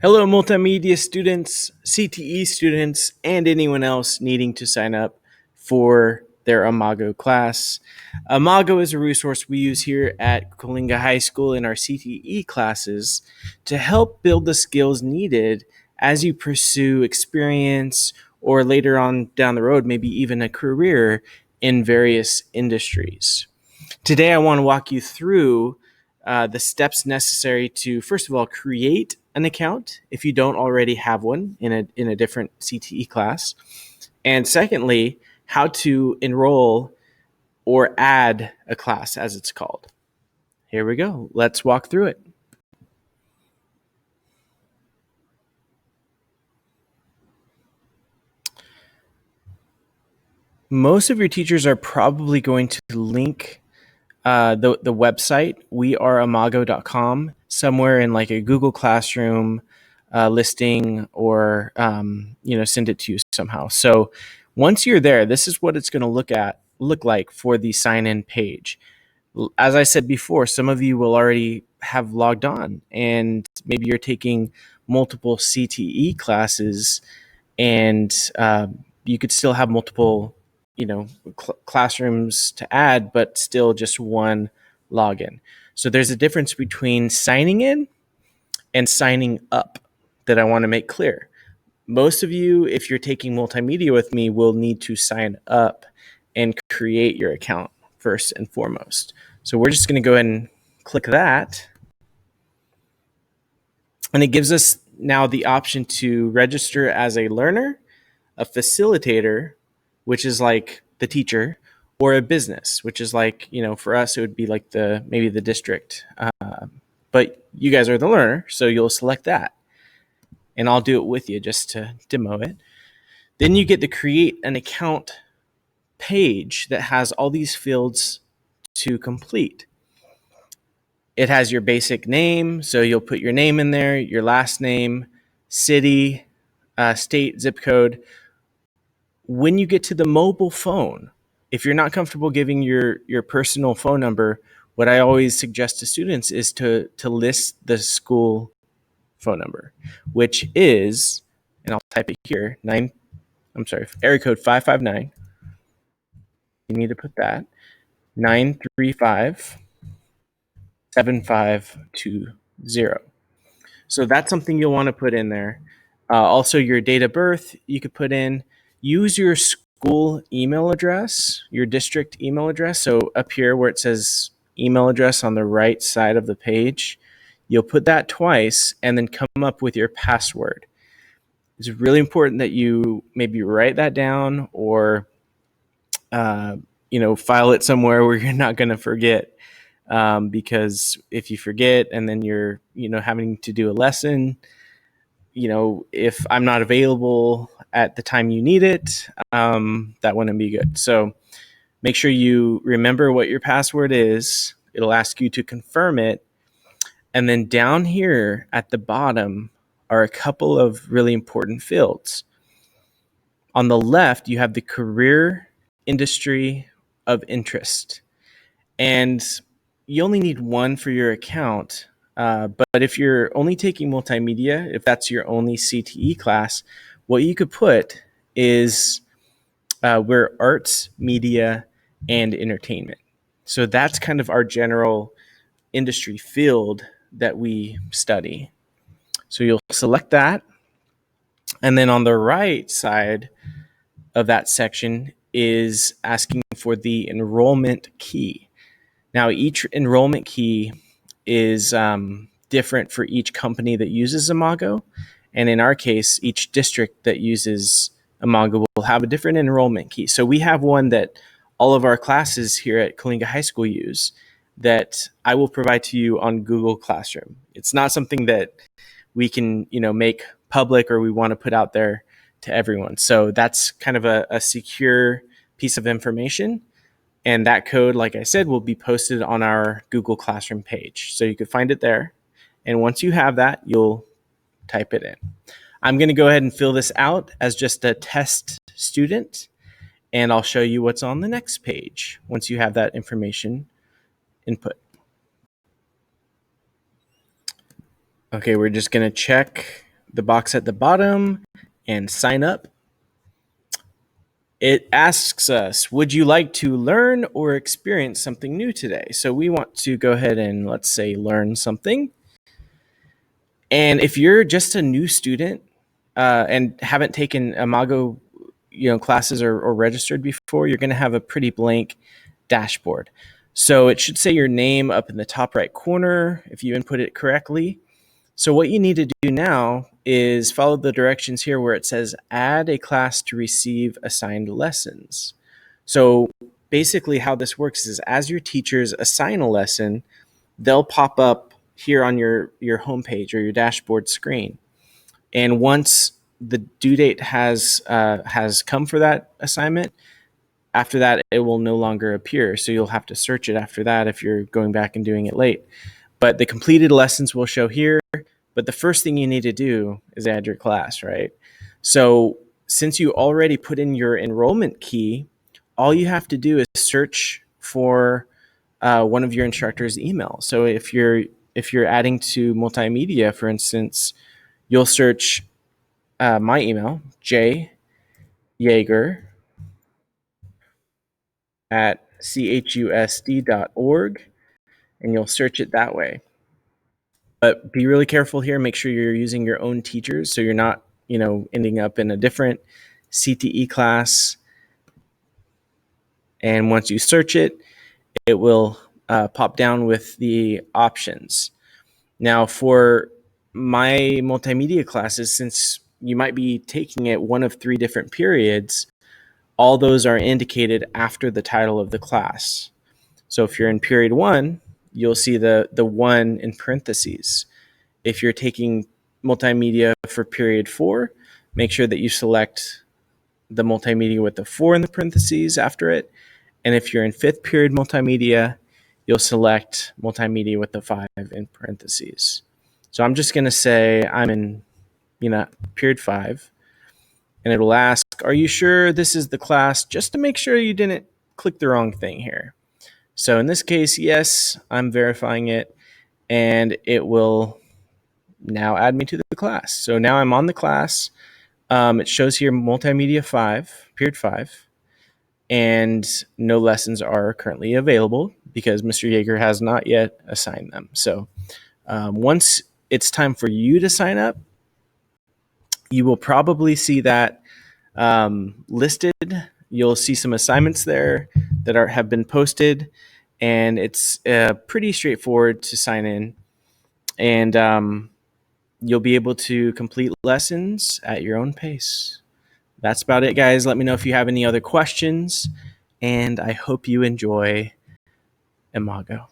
Hello, multimedia students, CTE students, and anyone else needing to sign up for their Imago class. Imago is a resource we use here at Coalinga High School in our CTE classes to help build the skills needed as you pursue experience or later on down the road, maybe even a career in various industries. Today, I want to walk you through the steps necessary to, first of all, create an account if you don't already have one in a different CTE class. And secondly, how to enroll or add a class, as it's called. Here we go. Let's walk through it. Most of your teachers are probably going to link the website, weareimago.com, somewhere in like a Google Classroom listing or send it to you somehow. So once you're there, this is what it's going to look like for the sign in page. As I said before, some of you will already have logged on, and maybe you're taking multiple CTE classes, and you could still have multiple classrooms to add, but still just one login. So there's a difference between signing in and signing up that I want to make clear. Most of you, if you're taking multimedia with me, will need to sign up and create your account first and foremost. So we're just going to go ahead and click that. And it gives us now the option to register as a learner, a facilitator, which is like the teacher, or a business, which is like, for us, it would be like maybe the district. But you guys are the learner, so you'll select that. And I'll do it with you just to demo it. Then you get to create an account page that has all these fields to complete. It has your basic name, so you'll put your name in there, your last name, city, state, zip code. When you get to the mobile phone, if you're not comfortable giving your personal phone number, what I always suggest to students is to list the school phone number, which is, and I'll type it here, area code 559. You need to put that, 935 7520. So that's something you'll want to put in there. Also, your date of birth, you could put in. Use your school email address, your district email address. So up here where it says email address on the right side of the page, you'll put that twice and then come up with your password. It's really important that you maybe write that down or file it somewhere where you're not going to forget. Because if you forget and then you're having to do a lesson, if I'm not available at the time you need it, that wouldn't be good. So make sure you remember what your password is. It'll ask you to confirm it. And then down here at the bottom are a couple of really important fields. On the left, you have the career industry of interest. And you only need one for your account. But if you're only taking multimedia, if that's your only CTE class, what you could put is we're arts, media, and entertainment. So that's kind of our general industry field that we study. So you'll select that. And then on the right side of that section is asking for the enrollment key. Now, each enrollment key is different for each company that uses Imago. And in our case, each district that uses Imago will have a different enrollment key. So we have one that all of our classes here at Coalinga High School use that I will provide to you on Google Classroom. It's not something that we can, make public or we want to put out there to everyone. So that's kind of a secure piece of information. And that code, like I said, will be posted on our Google Classroom page. So you can find it there. And once you have that, you'll type it in. I'm going to go ahead and fill this out as just a test student. And I'll show you what's on the next page once you have that information input. Okay, we're just going to check the box at the bottom and sign up. It asks us, would you like to learn or experience something new today? So we want to go ahead and, let's say, learn something. And if you're just a new student and haven't taken Imago classes or registered before, you're going to have a pretty blank dashboard. So it should say your name up in the top right corner if you input it correctly. So what you need to do now is follow the directions here where it says add a class to receive assigned lessons. So basically how this works is as your teachers assign a lesson, they'll pop up here on your homepage or your dashboard screen. And once the due date has come for that assignment, after that, it will no longer appear. So you'll have to search it after that if you're going back and doing it late. But the completed lessons will show here. But the first thing you need to do is add your class, right? So since you already put in your enrollment key, all you have to do is search for one of your instructor's emails. So if you're adding to multimedia, for instance, you'll search my email, jyager at chusd.org, and you'll search it that way. But be really careful here. Make sure you're using your own teachers so you're not, ending up in a different CTE class. And once you search it, it will pop down with the options. Now, for my multimedia classes, since you might be taking it one of 3 different periods, all those are indicated after the title of the class. So if you're in period 1, you'll see the 1 in parentheses. If you're taking multimedia for period 4, make sure that you select the multimedia with the 4 in the parentheses after it. And if you're in 5th period multimedia, you'll select multimedia with the 5 in parentheses. So I'm just going to say I'm in, period 5. And it'll ask, are you sure this is the class? Just to make sure you didn't click the wrong thing here. So in this case, yes, I'm verifying it. And it will now add me to the class. So now I'm on the class. It shows here multimedia 5, period 5. And no lessons are currently available because Mr. Yeager has not yet assigned them. So once it's time for you to sign up, you will probably see that listed. You'll see some assignments there that have been posted, and it's pretty straightforward to sign in. And you'll be able to complete lessons at your own pace. That's about it, guys. Let me know if you have any other questions, and I hope you enjoy Imago.